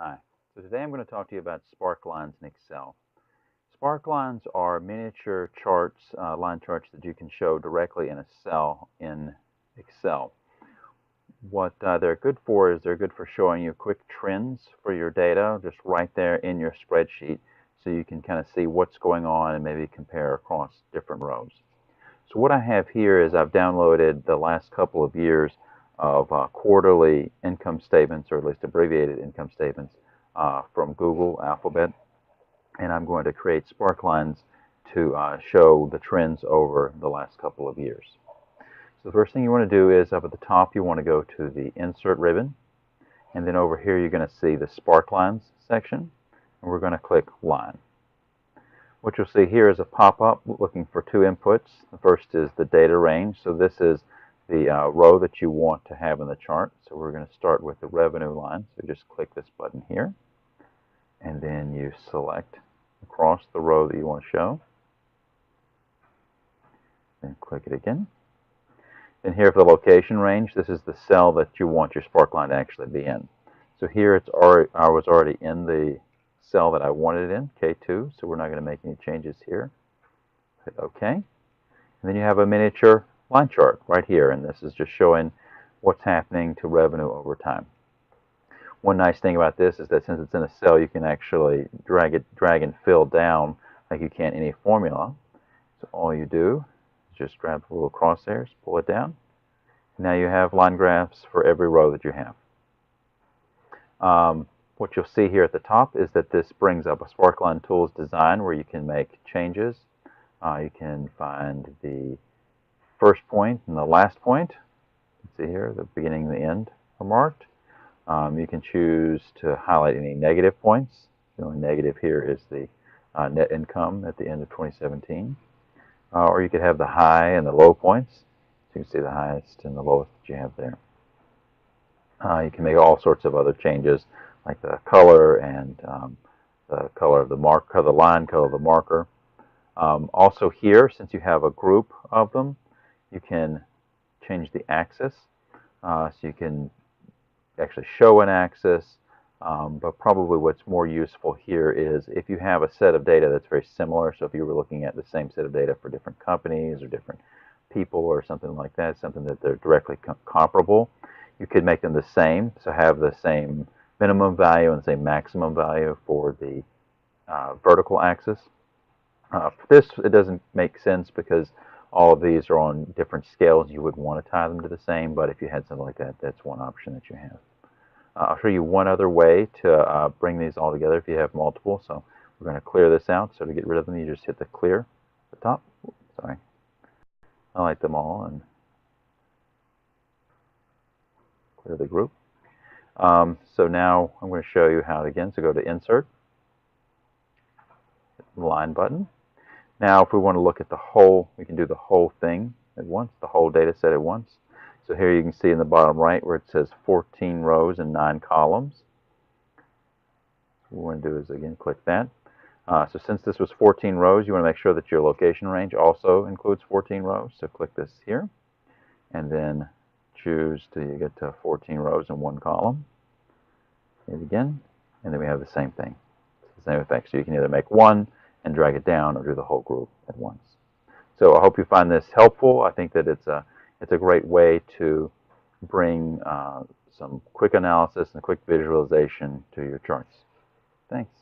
Hi. So today I'm going to talk to you about Sparklines in Excel. Sparklines are miniature charts, line charts that you can show directly in a cell in Excel. What they're good for is they're good for showing you quick trends for your data just right there in your spreadsheet so you can kind of see what's going on and maybe compare across different rows. So what I have here is I've downloaded the last couple of years of quarterly income statements, or at least abbreviated income statements, from Google Alphabet, and I'm going to create Sparklines to show the trends over the last couple of years. So the first thing you want to do is up at the top you want to go to the Insert ribbon, and then over here you're going to see the Sparklines section, and we're going to click Line. What you'll see here is a pop-up looking for two inputs. The first is the data range. So this is the row that you want to have in the chart. So we're going to start with the revenue line. So just click this button here, and then you select across the row that you want to show. Then click it again. And here for the location range, this is the cell that you want your sparkline to actually be in. So here I was already in the cell that I wanted it in, K2, so we're not going to make any changes here. Hit OK. And then you have a miniature line chart right here, and this is just showing what's happening to revenue over time. One nice thing about this is that since it's in a cell, you can actually drag and fill down like you can any formula. So all you do is just grab the little crosshairs, pull it down. Now you have line graphs for every row that you have. What you'll see here at the top is that this brings up a Sparkline Tools design where you can make changes. You can find the first point and the last point. You can see here the beginning and the end are marked. You can choose to highlight any negative points. The only negative here is the net income at the end of 2017. Or you could have the high and the low points. So you can see the highest and the lowest that you have there. You can make all sorts of other changes like the color and the color of the marker, the line, color of the marker. Also here, since you have a group of them, you can change the axis. So you can actually show an axis, but probably what's more useful here is if you have a set of data that's very similar. So if you were looking at the same set of data for different companies or different people or something like that, something that they're directly comparable, you could make them the same. So have the same minimum value and the same maximum value for the vertical axis. For this, it doesn't make sense because all of these are on different scales. You would want to tie them to the same, but if you had something like that, that's one option that you have. I'll show you one other way to bring these all together if you have multiple. So we're going to clear this out. So to get rid of them, you just hit the clear at the top. Oops, sorry. Highlight them all and clear the group. So now I'm going to show you how to, again, so go to Insert, hit the Line button. Now if we want to look at the whole, we can do the whole thing at once, the whole data set at once. So here you can see in the bottom right where it says 14 rows and 9 columns. What we want to do is, again, click that. So since this was 14 rows, you want to make sure that your location range also includes 14 rows. So click this here, and then choose to get to 14 rows and 1 column. Hit it again, and then we have the same thing. It's the same effect. So you can either make one and drag it down or do the whole group at once. So I hope you find this helpful. I think that it's a great way to bring some quick analysis and quick visualization to your charts. Thanks.